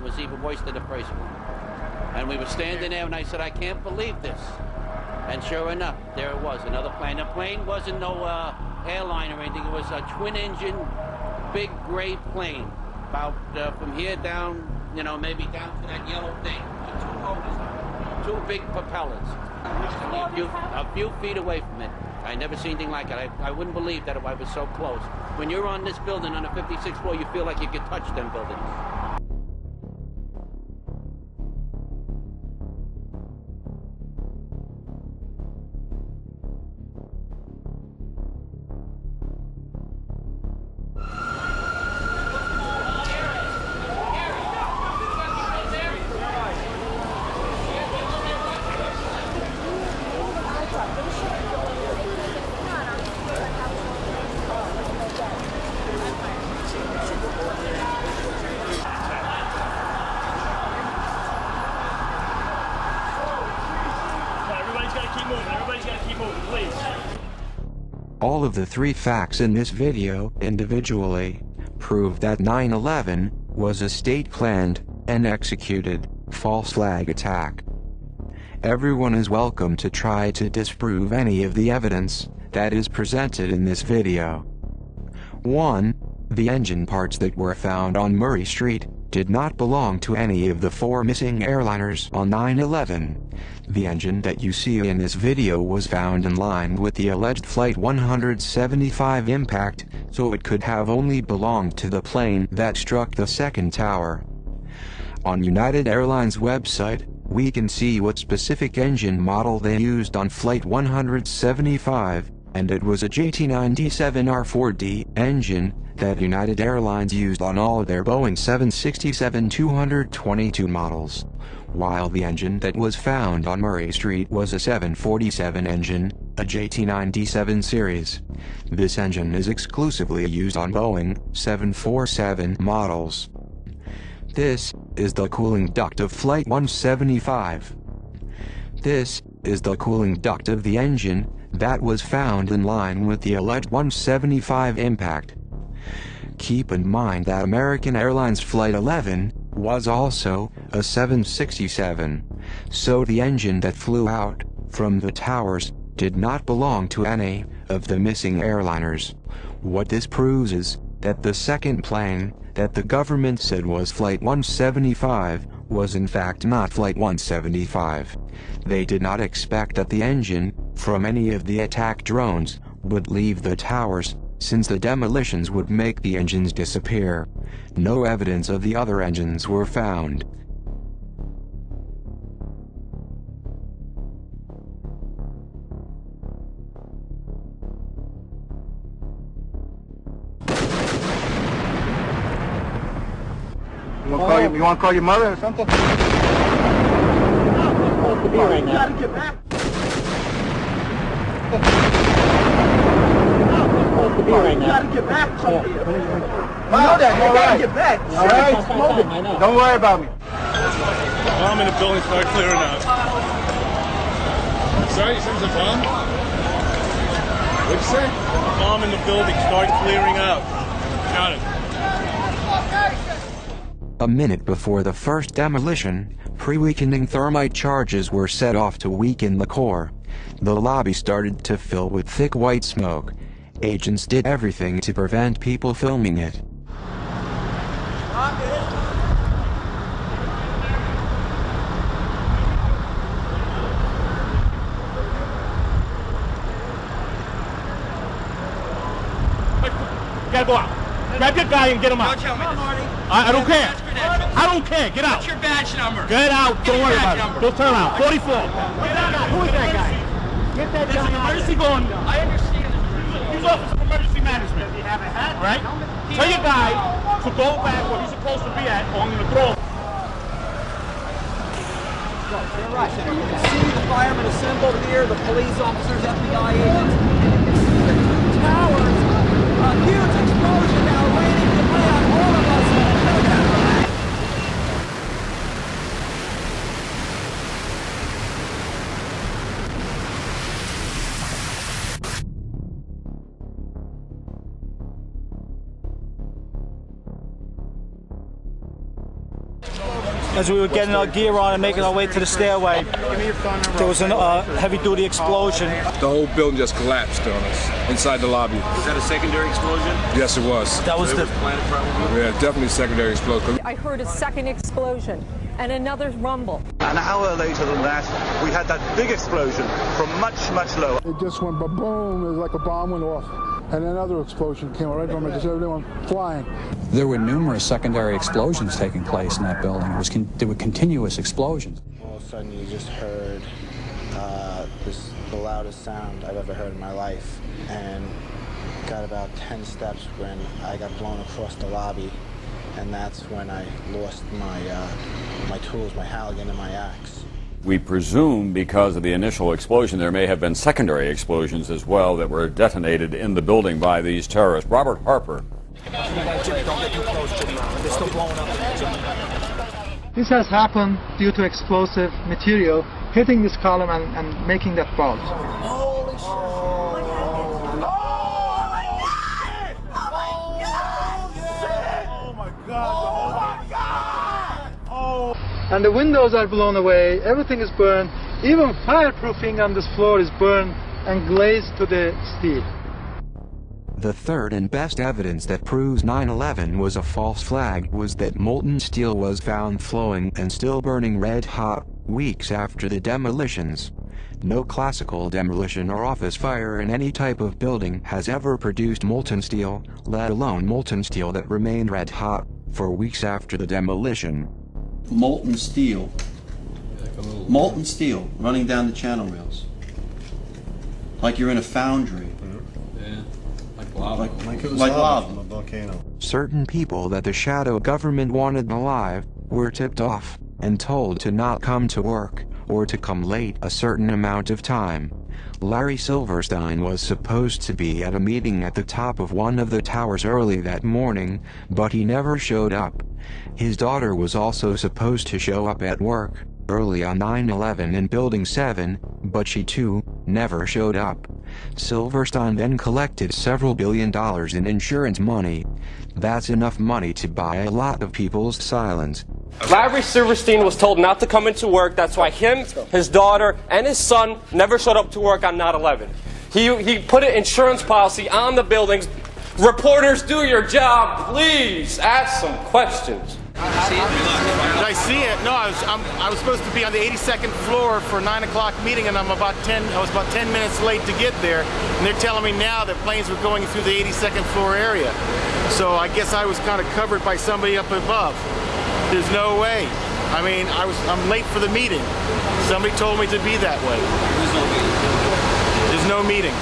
was even worse than the first one. And we were standing there, and I said, I can't believe this. And sure enough, there it was, another plane. The plane wasn't no airline or anything. It was a twin-engine, big gray plane. About from here down, you know, maybe down to that yellow thing. Two motors, two big propellers. A few feet away from it. I never seen anything like it. I wouldn't believe that if I was so close. When you're on this building, on the 56th floor, you feel like you could touch them buildings. All of the three facts in this video, individually, prove that 9/11 was a state-planned and executed false flag attack. Everyone is welcome to try to disprove any of the evidence that is presented in this video. 1. The engine parts that were found on Murray Street did not belong to any of the 4 missing airliners on 9/11. The engine that you see in this video was found in line with the alleged Flight 175 impact, so it could have only belonged to the plane that struck the second tower. On United Airlines website, we can see what specific engine model they used on Flight 175, and it was a JT9D7R4D engine that United Airlines used on all their Boeing 767-222 models, while the engine that was found on Murray Street was a 747 engine, a JT9D7 series. This engine is exclusively used on Boeing 747 models. This is the cooling duct of Flight 175. This is the cooling duct of the engine that was found in line with the alleged 175 impact. Keep in mind that American Airlines Flight 11 was also a 767, so the engine that flew out from the towers did not belong to any of the missing airliners. What this proves is that the second plane that the government said was Flight 175 was in fact not Flight 175. They did not expect that the engine from any of the attack drones would leave the towers, since the demolitions would make the engines disappear. No evidence of the other engines were found. You want to call your mother or something? Supposed to be right now. You gotta get back. Supposed to be right now. You gotta get back. You know that. You gotta get back. All right. Don't worry about me. Bomb in the building. Start clearing out. Sorry, you said there's a bomb? What'd you say? Bomb in the building. Start clearing out. Got it. A minute before the first demolition, pre-weakening thermite charges were set off to weaken the core. The lobby started to fill with thick white smoke. Agents did everything to prevent people filming it. Gotta go out. Grab your guy and get him out. Don't tell me this. I don't care. I don't care. Get out. What's your badge number? Get out. Don't worry about it. Go turn around. 44. Who is that guy? Get that There's guy an out. emergency going. I understand. He's Office of Emergency Management. Does he have a hat? Right? Tell your guy to go back where he's supposed to be at, or I'm going to throw him. Right. You can see the firemen assembled here, the police officers, FBI agents. Towers, a huge explosion now raining debris on all of us. as we were getting our gear on and making our way to the stairway, there was a heavy-duty explosion. The whole building just collapsed on us inside the lobby. Was that a secondary explosion? Yes, it was. That was the planet probably? Yeah, definitely secondary explosion. I heard a second explosion and another rumble. An hour later than that, we had that big explosion from much, much lower. It just went ba-boom, it was like a bomb went off. And another explosion came right from it, just everyone flying. There were numerous secondary explosions taking place in that building. There were continuous explosions. All of a sudden, you just heard the loudest sound I've ever heard in my life. And got about 10 steps when I got blown across the lobby. And that's when I lost my tools, my Halligan and my axe. We presume because of the initial explosion there may have been secondary explosions as well that were detonated in the building by these terrorists. Robert Harper. Jimmy, don't get too close, Jimmy. They're still blowing up. This has happened due to explosive material hitting this column and making that bulge. Holy shit. Oh my God. Oh. And the windows are blown away, everything is burned, even fireproofing on this floor is burned and glazed to the steel. The third and best evidence that proves 9/11 was a false flag was that molten steel was found flowing and still burning red hot weeks after the demolitions. No classical demolition or office fire in any type of building has ever produced molten steel, let alone molten steel that remained red hot for weeks after the demolition. Molten steel running down the channel rails, like you're in a foundry. Yeah, like lava. Like it was lava from a volcano. Certain people that the shadow government wanted alive were tipped off and told to not come to work or to come late a certain amount of time. Larry Silverstein was supposed to be at a meeting at the top of one of the towers early that morning, but he never showed up. His daughter was also supposed to show up at work early on 9/11 in Building 7, but she too never showed up. Silverstein then collected several $1 billion in insurance money. That's enough money to buy a lot of people's silence. Larry Silverstein was told not to come into work. That's why him, his daughter, and his son never showed up to work on 9/11. He put an insurance policy on the buildings. Reporters, do your job, please. Ask some questions. Did I see it? No, I was supposed to be on the 82nd floor for a 9 o'clock meeting, and I was about 10 minutes late to get there. And they're telling me now that planes were going through the 82nd floor area. So I guess I was kind of covered by somebody up above. There's no way. I mean, I'm late for the meeting. Somebody told me to be that way. There's no meeting.